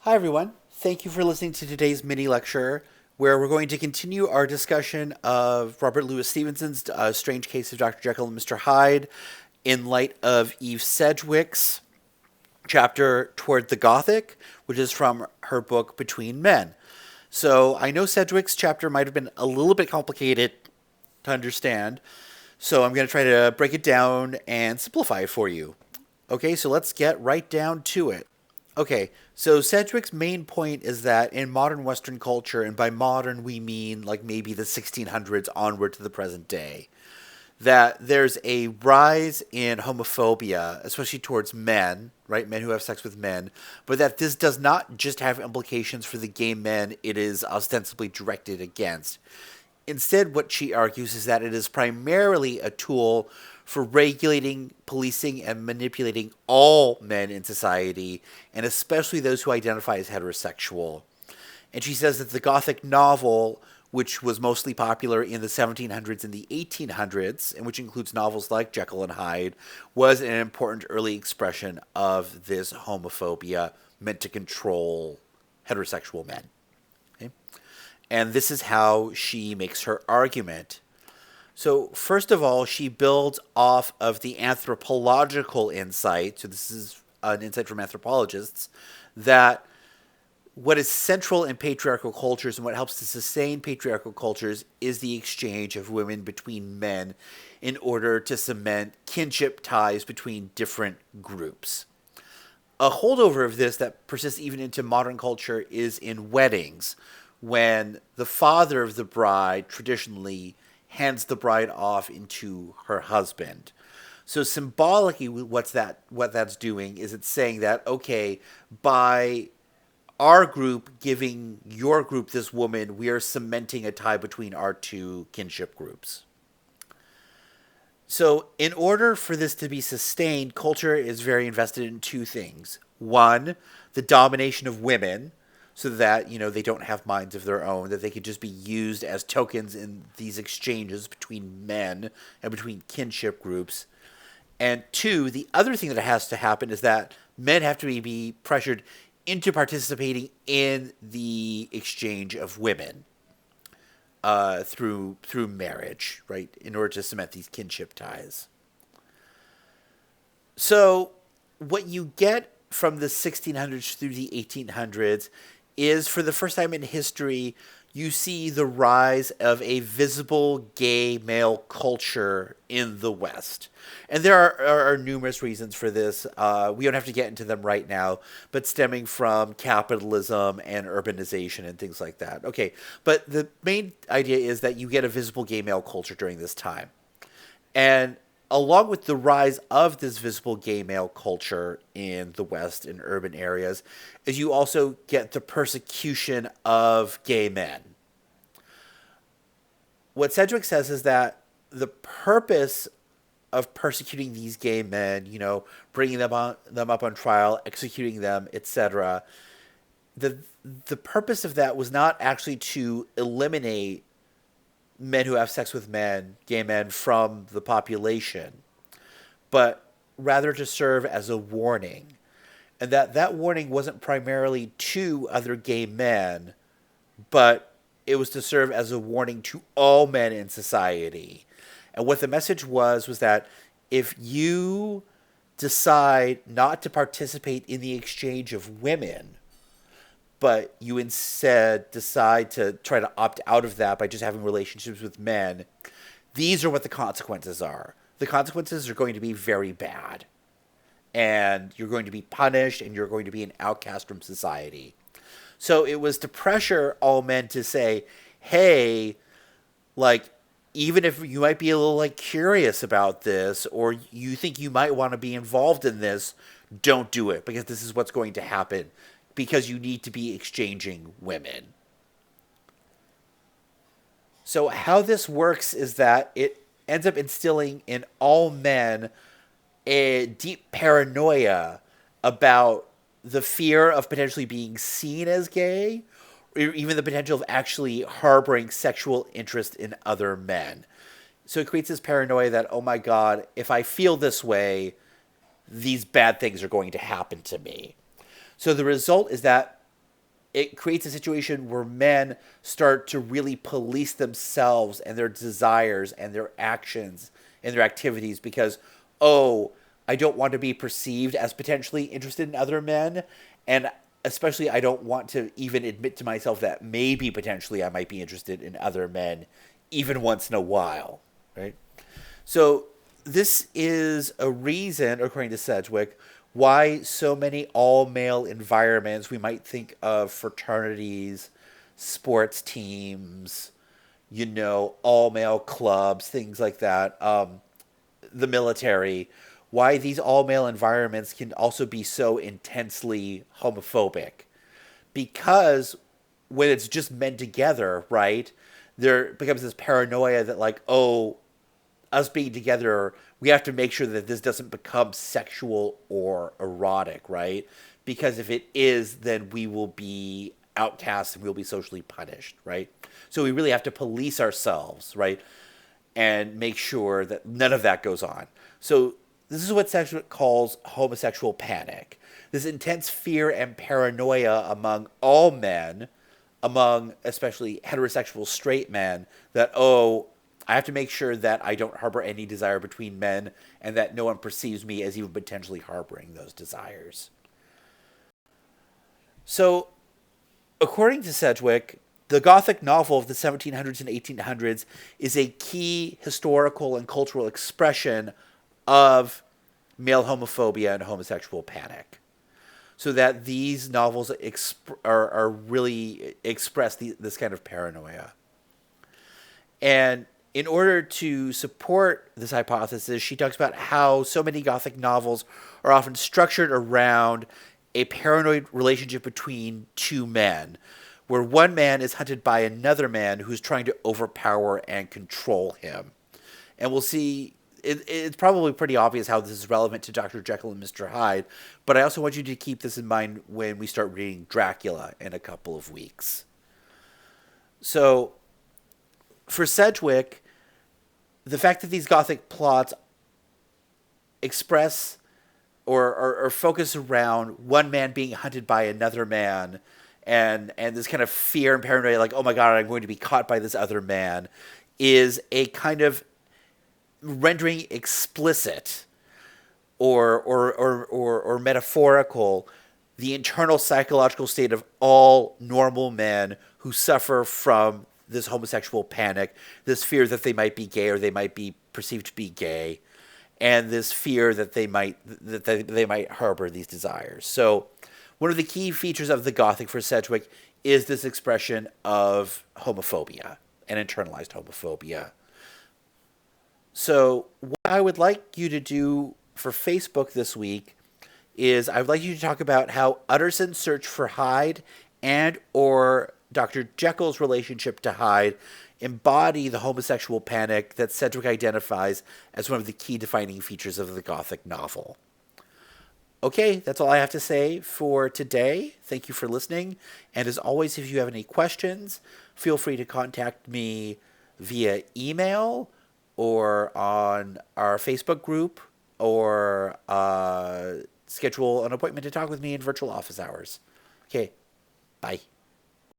Hi, everyone. Thank you for listening to today's mini lecture, where we're going to continue our discussion of Robert Louis Stevenson's Strange Case of Dr. Jekyll and Mr. Hyde in light of Eve Sedgwick's chapter Toward the Gothic, which is from her book Between Men. So I know Sedgwick's chapter might have been a little bit complicated to understand, so I'm going to try to break it down and simplify it for you. Okay, so let's get right down to it. Okay, so Sedgwick's main point is that in modern Western culture, and by modern we mean like maybe the 1600s onward to the present day, that there's a rise in homophobia, especially towards men, right? Men who have sex with men, but that this does not just have implications for the gay men it is ostensibly directed against. Instead, what she argues is that it is primarily a tool for regulating, policing, and manipulating all men in society, and especially those who identify as heterosexual. And she says that the Gothic novel, which was mostly popular in the 1700s and the 1800s, and which includes novels like Jekyll and Hyde, was an important early expression of this homophobia meant to control heterosexual men. Okay? And this is how she makes her argument. So, first of all, she builds off of the anthropological insight. So, this is an insight from anthropologists that what is central in patriarchal cultures and what helps to sustain patriarchal cultures is the exchange of women between men in order to cement kinship ties between different groups. A holdover of this that persists even into modern culture is in weddings, when the father of the bride traditionally hands the bride off into her husband. So symbolically, what that's doing is it's saying that, okay, by our group giving your group this woman, we are cementing a tie between our two kinship groups. So, in order for this to be sustained, culture is very invested in two things. One, the domination of women, so that, they don't have minds of their own, that they could just be used as tokens in these exchanges between men and between kinship groups. And two, the other thing that has to happen is that men have to be pressured into participating in the exchange of women through marriage, right, in order to cement these kinship ties. So what you get from the 1600s through the 1800s is, for the first time in history, you see the rise of a visible gay male culture in the West. And there are numerous reasons for this. We don't have to get into them right now, but stemming from capitalism and urbanization and things like that. Okay, but the main idea is that you get a visible gay male culture during this time. And along with the rise of this visible gay male culture in the West, in urban areas, is you also get the persecution of gay men. What Sedgwick says is that the purpose of persecuting these gay men, bringing them up on trial, executing them, etc., the purpose of that was not actually to eliminate men who have sex with men, gay men, from the population, but rather to serve as a warning. And that warning wasn't primarily to other gay men, but it was to serve as a warning to all men in society. And what the message was that if you decide not to participate in the exchange of women, but you instead decide to try to opt out of that by just having relationships with men, these are what the consequences are. The consequences are going to be very bad. And you're going to be punished, and you're going to be an outcast from society. So it was to pressure all men to say, hey, even if you might be a little, curious about this, or you think you might want to be involved in this, don't do it, because this is what's going to happen. Because you need to be exchanging women. So how this works is that it ends up instilling in all men a deep paranoia about the fear of potentially being seen as gay, or even the potential of actually harboring sexual interest in other men. So it creates this paranoia that, oh my God, if I feel this way, these bad things are going to happen to me. So the result is that it creates a situation where men start to really police themselves and their desires and their actions and their activities because, oh, I don't want to be perceived as potentially interested in other men. And especially, I don't want to even admit to myself that maybe potentially I might be interested in other men even once in a while, right? So, this is a reason, according to Sedgwick, why so many all male environments, we might think of fraternities, sports teams, all male clubs, things like that, the military, why these all male environments can also be so intensely homophobic. Because when it's just men together, right, there becomes this paranoia that, like, oh, us being together, we have to make sure that this doesn't become sexual or erotic, right? Because if it is, then we will be outcast and we'll be socially punished, right? So we really have to police ourselves, right? And make sure that none of that goes on. So this is what Sedgwick calls homosexual panic. This intense fear and paranoia among all men, among especially heterosexual straight men, that, oh, I have to make sure that I don't harbor any desire between men and that no one perceives me as even potentially harboring those desires. So, according to Sedgwick, the Gothic novel of the 1700s and 1800s is a key historical and cultural expression of male homophobia and homosexual panic. So that these novels are really express this kind of paranoia. And in order to support this hypothesis, she talks about how so many Gothic novels are often structured around a paranoid relationship between two men, where one man is hunted by another man who's trying to overpower and control him. And we'll see, it's probably pretty obvious how this is relevant to Dr. Jekyll and Mr. Hyde, but I also want you to keep this in mind when we start reading Dracula in a couple of weeks. So, for Sedgwick, the fact that these Gothic plots express or focus around one man being hunted by another man and this kind of fear and paranoia, like, oh my God, I'm going to be caught by this other man, is a kind of rendering explicit or metaphorical the internal psychological state of all normal men who suffer from this homosexual panic, this fear that they might be gay or they might be perceived to be gay, and this fear that they might harbor these desires. So, one of the key features of the Gothic for Sedgwick is this expression of homophobia and internalized homophobia. So, what I would like you to do for Facebook this week is I would like you to talk about how Utterson's search for Hyde and or Dr. Jekyll's relationship to Hyde embody the homosexual panic that Sedgwick identifies as one of the key defining features of the Gothic novel. Okay, that's all I have to say for today. Thank you for listening. And as always, if you have any questions, feel free to contact me via email or on our Facebook group or schedule an appointment to talk with me in virtual office hours. Okay, bye.